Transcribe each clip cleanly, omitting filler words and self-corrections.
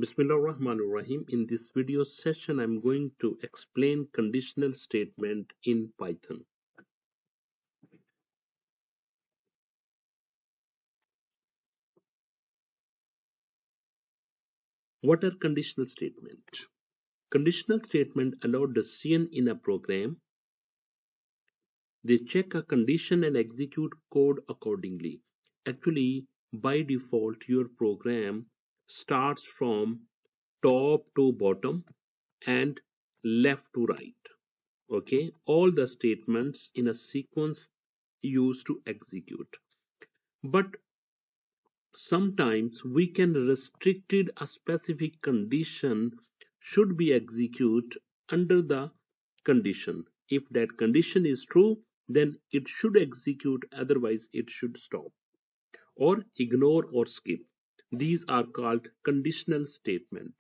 Bismillahirrahmanirrahim. In this video session, I'm going to explain conditional statement in Python. What are conditional statements? Conditional statement allow decision in a program. They check a condition and execute code accordingly. Actually, by default, your program starts from top to bottom and left to right. Okay, all the statements in a sequence used to execute. But sometimes we can restricted a specific condition should be executed under the condition. If that condition is true, then it should execute, otherwise it should stop or ignore or skip. These are called conditional statement.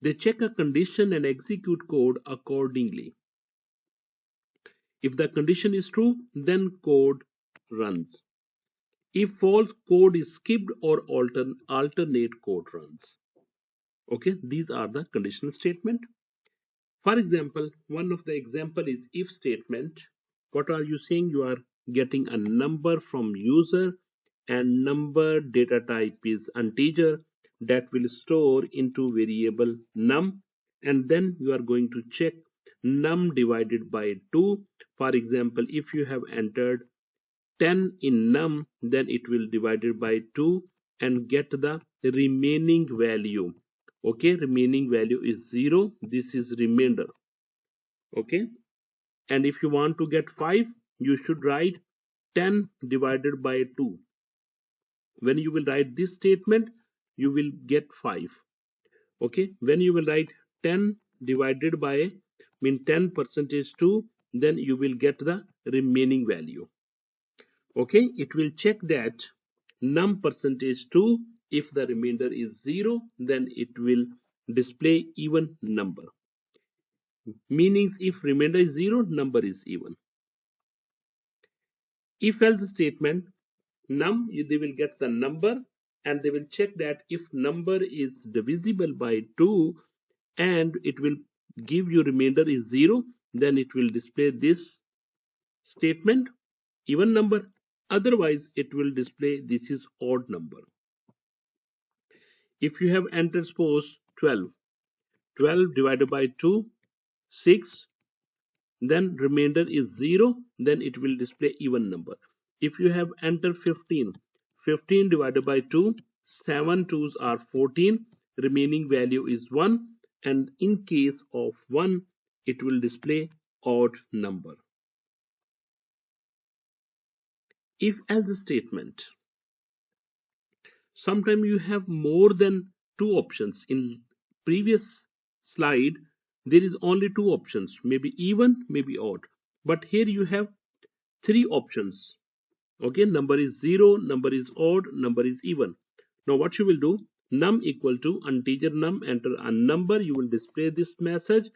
They check a condition and execute code accordingly. If the condition is true, then code runs. If false, code is skipped or alternate code runs. Okay, these are the conditional statement. For example, one of the example is if statement. What are you saying? You are getting a number from user and number data type is integer that will store into variable num, and then you are going to check num divided by 2. For example, if you have entered 10 in num, then it will divide it by 2 and get the remaining value. Okay, remaining value is 0. This is remainder. Okay, and if you want to get 5, you should write 10 divided by 2. When you will write this statement, you will get 5. Okay, when you will write 10 divided by 10 percentage 2, then you will get the remaining value. Okay, it will check that num percentage 2. If the remainder is 0, then it will display even number. Meaning if remainder is 0, number is even. If else statement, num, they will get the number and they will check that if number is divisible by 2 and it will give you remainder is 0, then it will display this statement, even number. Otherwise, it will display this is odd number. If you have entered suppose 12 divided by 2, 6, then remainder is 0, then it will display even number. If you have entered 15 divided by 2, 7 2s are 14, remaining value is 1, and in case of 1, it will display odd number. If else statement, sometimes you have more than 2 options. In previous slide, there is only 2 options, maybe even, maybe odd. But here you have 3 options. Okay, number is 0, number is odd, number is even. Now what you will do, num equal to integer num, enter a number, you will display this message,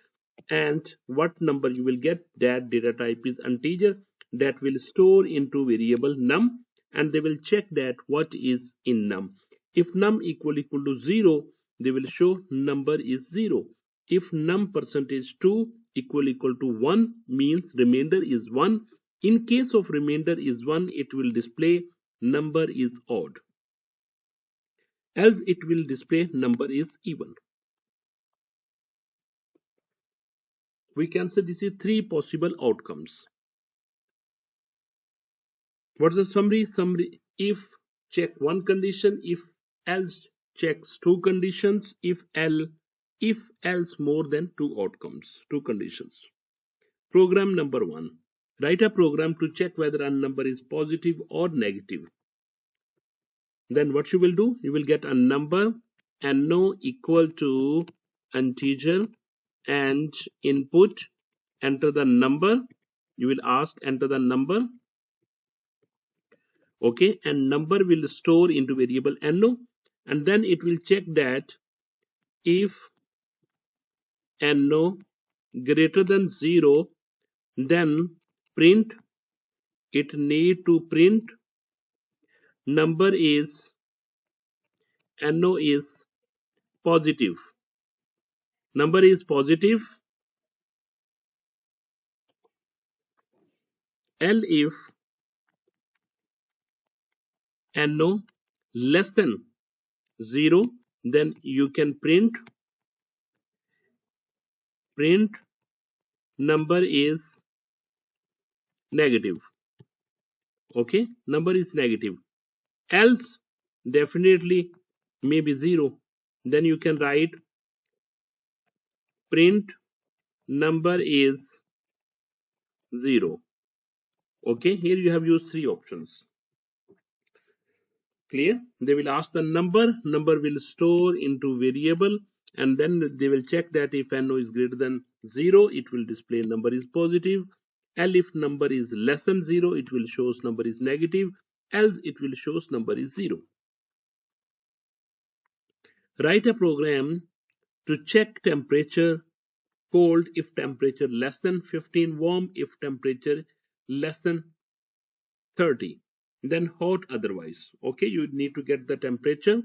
and what number you will get, that data type is integer, that will store into variable num, and they will check that what is in num. If num equal to 0, they will show number is 0. If num percentage 2 equal to 1, means remainder is 1. In case of remainder is 1, it will display number is odd. Else it will display number is even. We can say this is 3 possible outcomes. What's the summary? Summary: if check 1 condition, if else checks 2 conditions, if else more than 2 outcomes, 2 conditions. Program number 1. Write a program to check whether a number is positive or negative. Then what you will do, you will get a number and no equal to integer and input, enter the number. You will ask enter the number. Okay, and number will store into variable no, and then it will check that if no greater than 0, then print, it need to print number is no is positive. Number is positive. L if no less than 0, then you can print number is negative. Okay, number is negative. Else definitely maybe 0. Then you can write print number is 0. Okay, here you have used 3 options. Clear? They will ask the number will store into variable, and then they will check that if no is greater than 0, it will display number is positive. L if number is less than 0, it will shows number is negative, else it will shows number is 0. Write a program to check temperature cold if temperature less than 15, warm if temperature less than 30, then hot otherwise. Okay, you need to get the temperature.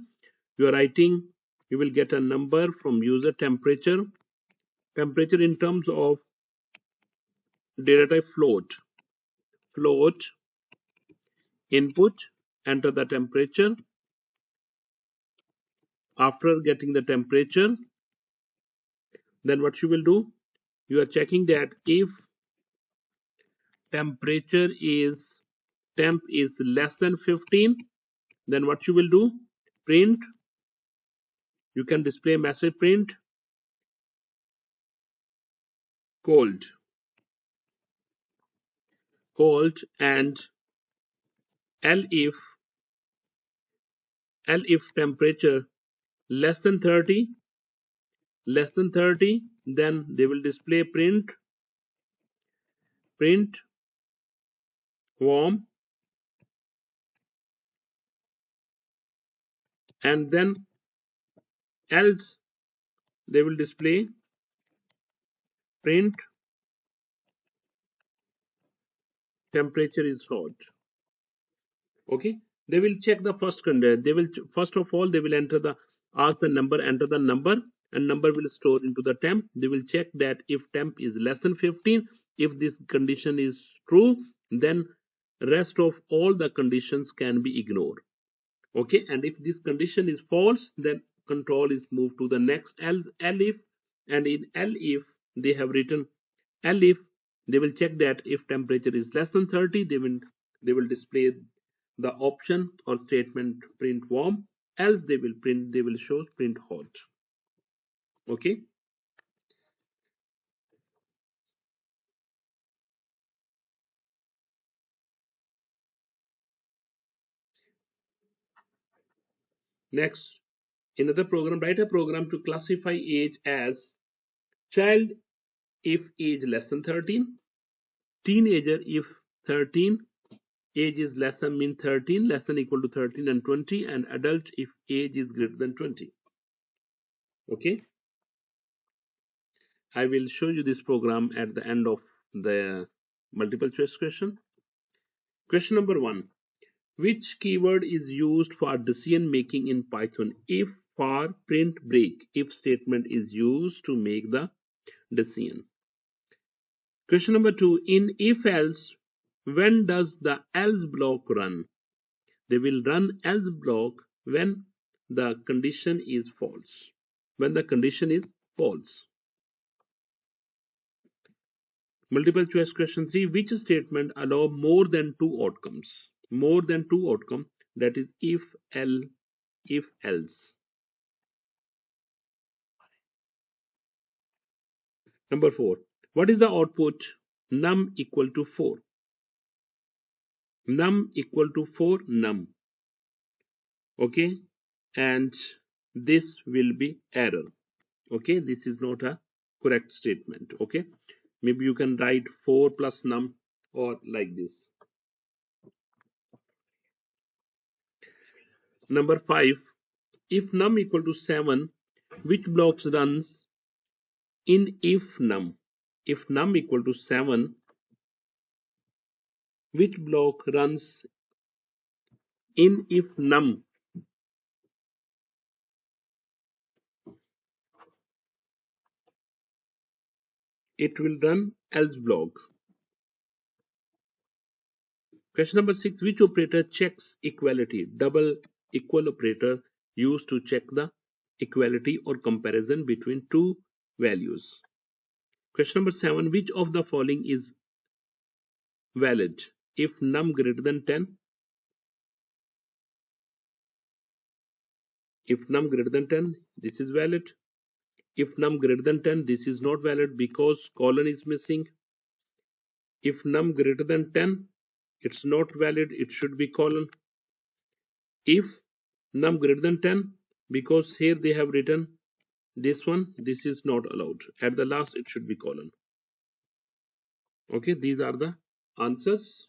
You are writing, you will get a number from user temperature in terms of data type float input, enter the temperature. After getting the temperature, then what you will do, you are checking that if temp is less than 15, then what you will do, print, you can display message print cold, and L if temperature less than 30, then they will display print warm, and then else they will display print temperature is hot. Okay, they will check the first condition. They will first of all they will enter the number, and number will store into the temp. They will check that if temp is less than 15, if this condition is true, then rest of all the conditions can be ignored. Okay, and if this condition is false, then control is moved to the next L if, and in L if they have written L if, they will check that if temperature is less than 30, they will display the option or statement print warm, else they will show print hot. Okay, next, another program, write a program to classify age as child if age less than 13, teenager if 13, age is less than mean 13, less than equal to 13 and 20, and adult if age is greater than 20. Okay, I will show you this program at the end of the multiple choice question. Question number 1. Which keyword is used for decision making in Python? If for print break, if statement is used to make the decision. Question number 2. In if else, when does the else block run? They will run else block when the condition is false. When the condition is false. Multiple choice question 3. Which statement allow more than 2 outcomes? More than 2 outcomes, that is if else. Number 4. What is the output? Num equal to 4. Num equal to 4 num. Okay, and this will be error. Okay, this is not a correct statement. Okay, maybe you can write 4 plus num or like this. Number 5. If num equal to 7, which blocks runs in if num? If num equal to 7, which block runs in if num? it will run else block. Question number 6, which operator checks equality? Double equal operator used to check the equality or comparison between two values. Question number 7, which of the following is valid if num greater than 10? If num greater than 10, this is valid. If num greater than 10, this is not valid because colon is missing. If num greater than 10, it's not valid, it should be colon. If num greater than 10, because here they have written this one, this is not allowed. At the last, it should be colon. Okay, these are the answers.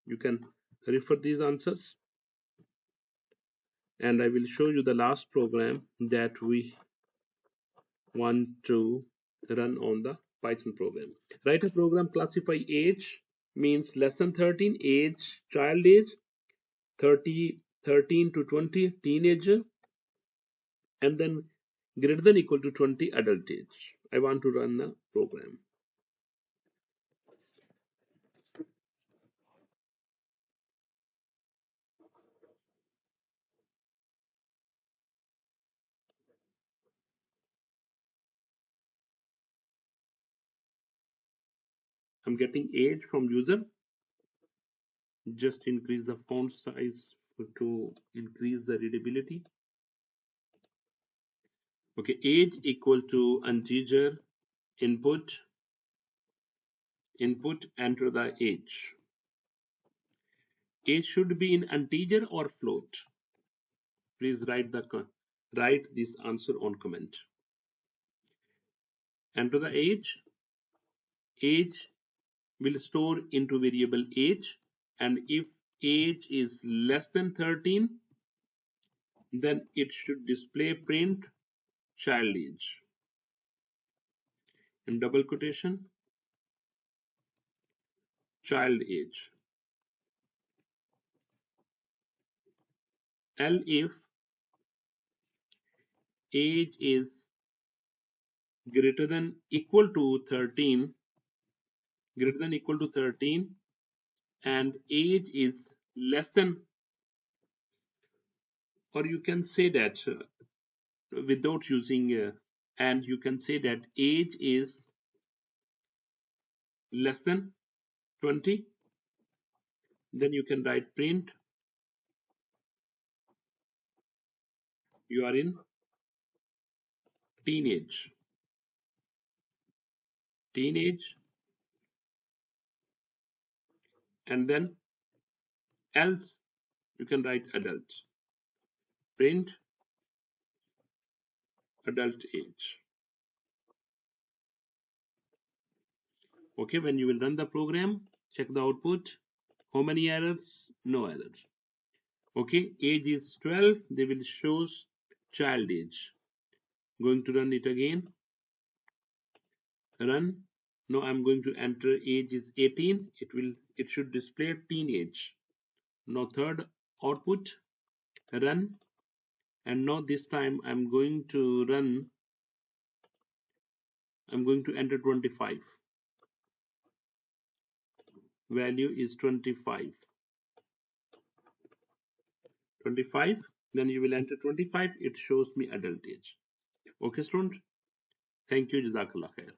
You can refer these answers. And I will show you the last program that we want to run on the Python program. Write a program, classify age, means less than 13, age, child age, 13 to 20, teenager, and then greater than equal to 20, adult age. I want to run the program. I'm getting age from user. Just increase the font size to increase the readability. Okay, age equal to integer, input, enter the age. Age should be in integer or float. Please write this answer on comment. Enter the age. Age will store into variable age, and if age is less than 13, then it should display print child age in double quotation, child age. L if age is greater than equal to 13, and age is less than, or you can say that without using and you can say that age is less than 20, then you can write print you are in teenage, and then else you can write adult, print adult age. Okay, when you will run the program, check the output. How many errors? No errors. Okay, age is 12, they will shows child age. Going to run it again. Run. Now I'm going to enter age is 18. It should display teenage. Now third output, run, and now this time I'm going to enter 25. Value is 25. Then you will enter 25. It shows me adult age. Okay, student. Thank you. Jazakallah khair.